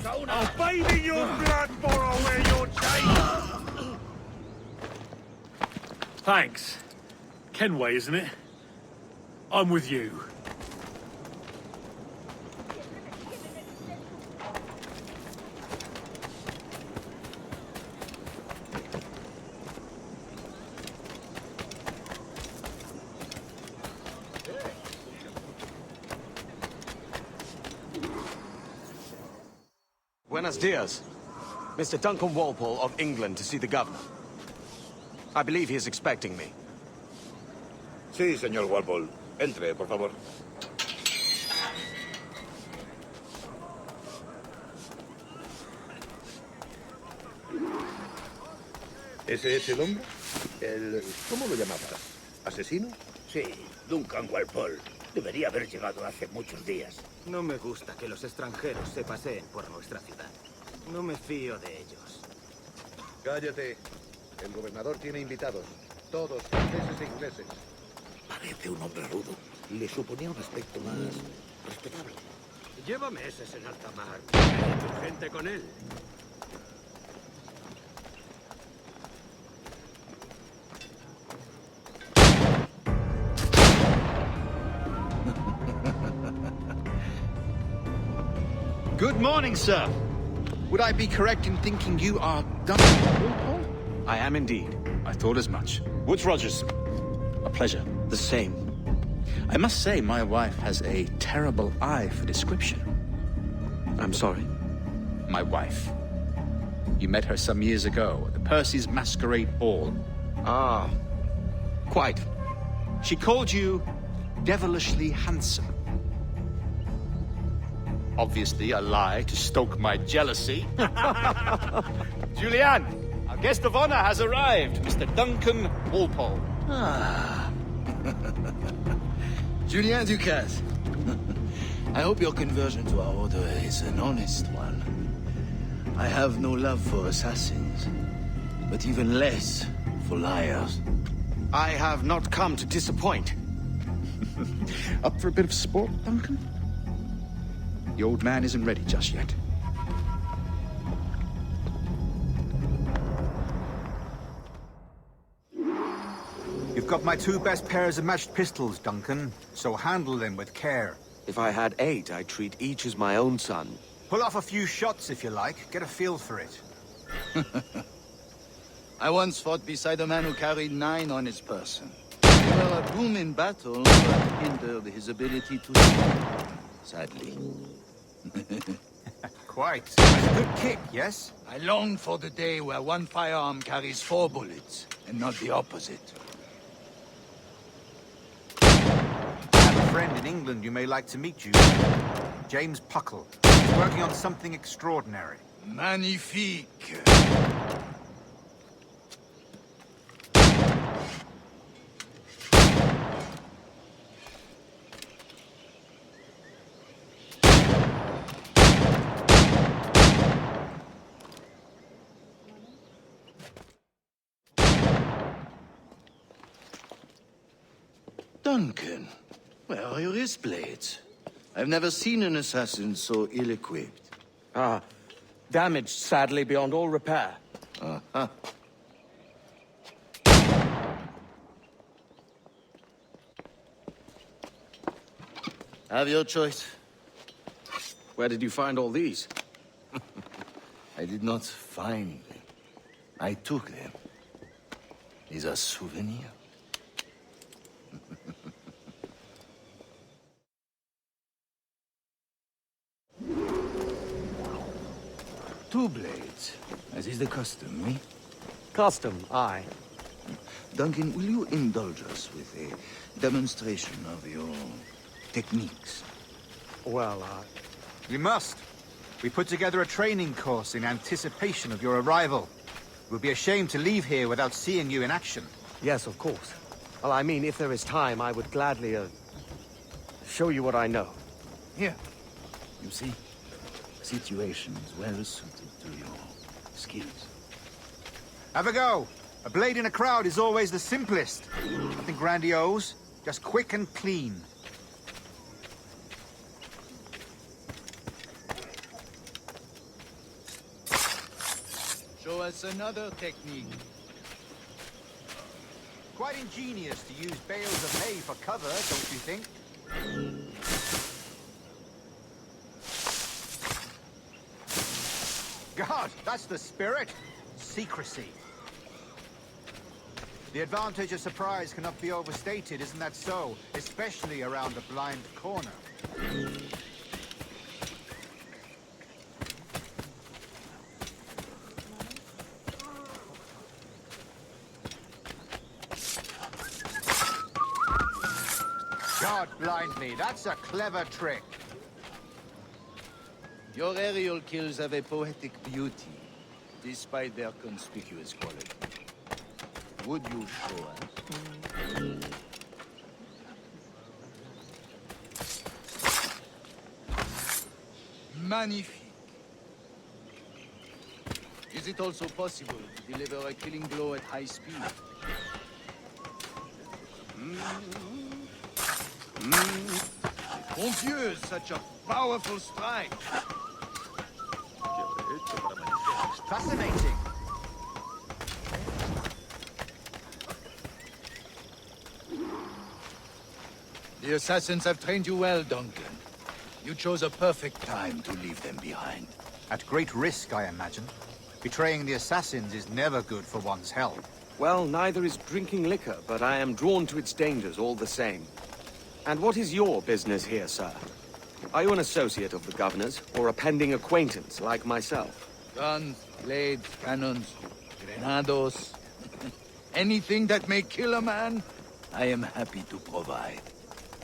I'll bathe in your blood before I wear your chain! Thanks. Kenway, isn't it? I'm with you. Buenos dias. Mr. Duncan Walpole of England to see the governor. I believe he is expecting me. Sí, señor Walpole. Entre, por favor. ¿Ese es el hombre? ¿Cómo lo llamabas? ¿Asesino? Sí, Duncan Walpole. Debería haber llegado hace muchos días. No me gusta que los extranjeros se paseen por nuestra ciudad. No me fío de ellos. Cállate. El gobernador tiene invitados. Todos franceses e ingleses. Parece un hombre rudo. Le suponía un aspecto más respetable. Llévame ese en alta mar. Hay tu gente con él. Good morning, sir. Would I be correct in thinking you are Duncan Wolpole? I am indeed. I thought as much. Woods Rogers. A pleasure. The same. I must say, my wife has a terrible eye for description. I'm sorry. My wife. You met her some years ago at the Percy's Masquerade Ball. Ah, quite. She called you devilishly handsome. Obviously a lie to stoke my jealousy. Julianne, our guest of honor has arrived, Mr. Duncan Wolpole. Ah. Julien Ducasse. I hope your conversion to our order is an honest one. I have no love for assassins, but even less for liars. I have not come to disappoint. Up for a bit of sport, Duncan? The old man isn't ready just yet. You've got my two best pairs of matched pistols, Duncan, so handle them with care. If I had 8, I'd treat each as my own son. Pull off a few shots if you like, get a feel for it. I once fought beside a man who carried 9 on his person. They were a boom in battle, but hindered his ability to shoot, sadly. Quite. That's a good kick, yes? I long for the day where one firearm carries 4 bullets, and not the opposite. I have a friend in England you may like to meet you. James Puckle. He's working on something extraordinary. Magnifique! Duncan, where are your wrist blades? I've never seen an assassin so ill-equipped. Ah, damaged sadly beyond all repair. Uh-huh. Have your choice. Where did you find all these? I did not find them. I took them. These are souvenirs. Two blades, as is the custom, eh? Custom, aye. Duncan, will you indulge us with a demonstration of your techniques? Well, We must. We put together a training course in anticipation of your arrival. We'll be ashamed to leave here without seeing you in action. yes, of course. Well, I mean, if there is time, I would gladly, show you what I know. Here. You see? Situations well suited to your skills. Have a go. A blade in a crowd is always the simplest. Nothing grandiose, just quick and clean. show us another technique. Quite ingenious to use bales of hay for cover, don't you think? God, that's the spirit. Secrecy. The advantage of surprise cannot be overstated, isn't that so? Especially around a blind corner. God blind me, that's a clever trick. Your aerial kills have a poetic beauty, despite their conspicuous quality. Would you show us? Magnifique. Is it also possible to deliver a killing blow at high speed? Mon Dieu, such a powerful strike! Fascinating. The assassins have trained you well, Duncan. You chose a perfect time to leave them behind. At great risk, I imagine. Betraying the assassins is never good for one's health. Well, neither is drinking liquor, but I am drawn to its dangers all the same. And what is your business here, sir? Are you an associate of the governor's, or a pending acquaintance like myself? Guns, blades, cannons, grenados. Anything that may kill a man, I am happy to provide.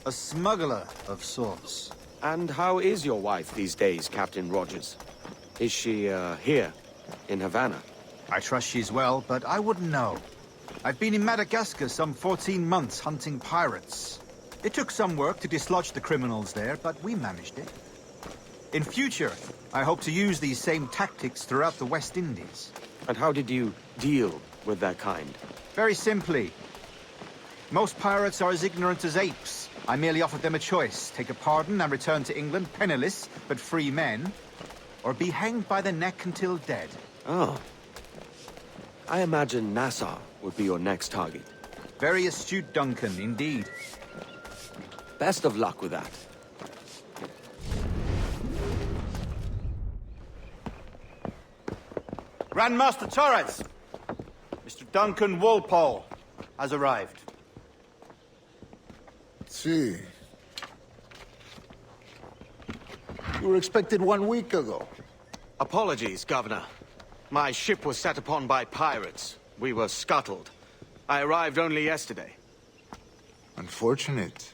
A smuggler of sorts. And how is your wife these days, Captain Rogers? Is she, here, in Havana? I trust she's well, but I wouldn't know. I've been in Madagascar some 14 months hunting pirates. It took some work to dislodge the criminals there, but we managed it. In future, I hope to use these same tactics throughout the West Indies. And how did you deal with that kind? Very simply. Most pirates are as ignorant as apes. I merely offered them a choice. Take a pardon and return to England penniless, but free men. Or be hanged by the neck until dead. Oh. I imagine Nassau would be your next target. Very astute, Duncan, indeed. Best of luck with that. Grandmaster Torres! Mr. Duncan Walpole has arrived. See. You were expected 1 week ago. Apologies, Governor. My ship was set upon by pirates. We were scuttled. I arrived only yesterday. Unfortunate.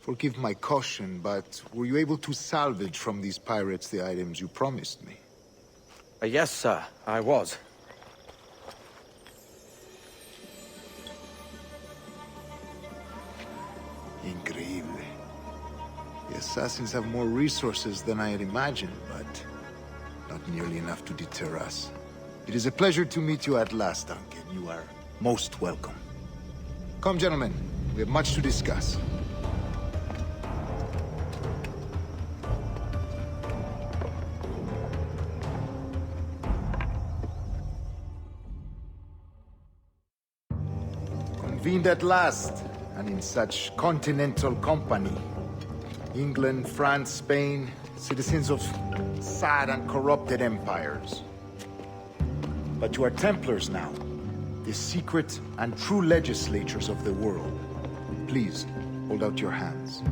Forgive my caution, but were you able to salvage from these pirates the items you promised me? Yes, sir, I was. Increíble. The assassins have more resources than I had imagined, but not nearly enough to deter us. It is a pleasure to meet you at last, Duncan. You are most welcome. Come, gentlemen. We have much to discuss. Convened at last, and in such continental company. England, France, Spain, citizens of sad and corrupted empires. But you are Templars now, the secret and true legislators of the world. Please, hold out your hands.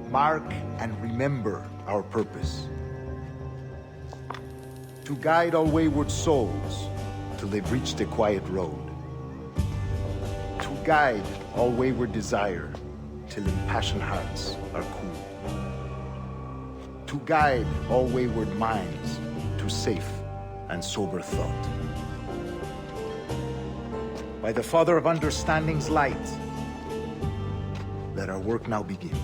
Mark and remember our purpose. To guide all wayward souls till they've reached a quiet road. To guide all wayward desire till impassioned hearts are cool. To guide all wayward minds to safe and sober thought. By the Father of Understanding's light, let our work now begin.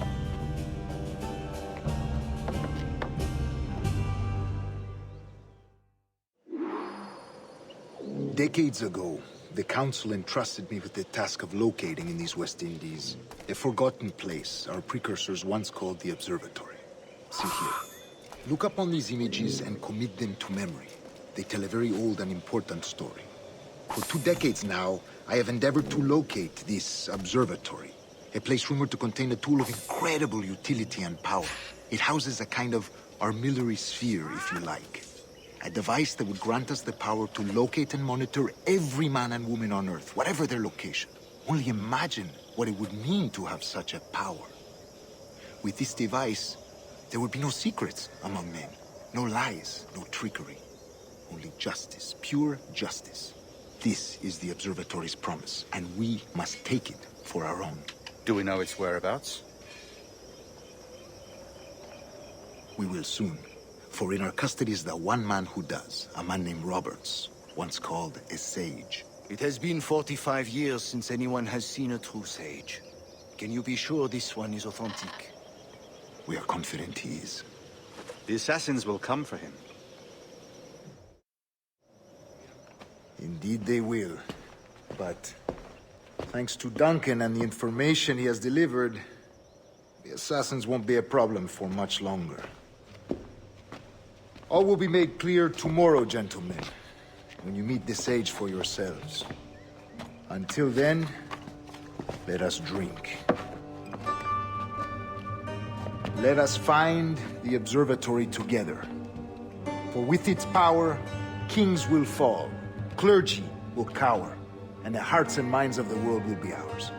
Decades ago, the Council entrusted me with the task of locating in these West Indies a forgotten place our precursors once called the Observatory. See here. Look upon these images and commit them to memory. They tell a very old and important story. For 2 decades now, I have endeavored to locate this observatory. A place rumored to contain a tool of incredible utility and power. It houses a kind of armillary sphere, if you like. A device that would grant us the power to locate and monitor every man and woman on Earth, whatever their location. Only imagine what it would mean to have such a power. With this device, there would be no secrets among men. No lies, no trickery. Only justice, pure justice. This is the observatory's promise, and we must take it for our own. Do we know its whereabouts? We will soon. For in our custody is the one man who does, a man named Roberts, once called a sage. It has been 45 years since anyone has seen a true sage. Can you be sure this one is authentic? We are confident he is. The assassins will come for him. Indeed they will. But thanks to Duncan and the information he has delivered, the assassins won't be a problem for much longer. All will be made clear tomorrow, gentlemen, when you meet the sage for yourselves. Until then, let us drink. Let us find the observatory together. For with its power, kings will fall, clergy will cower, and the hearts and minds of the world will be ours.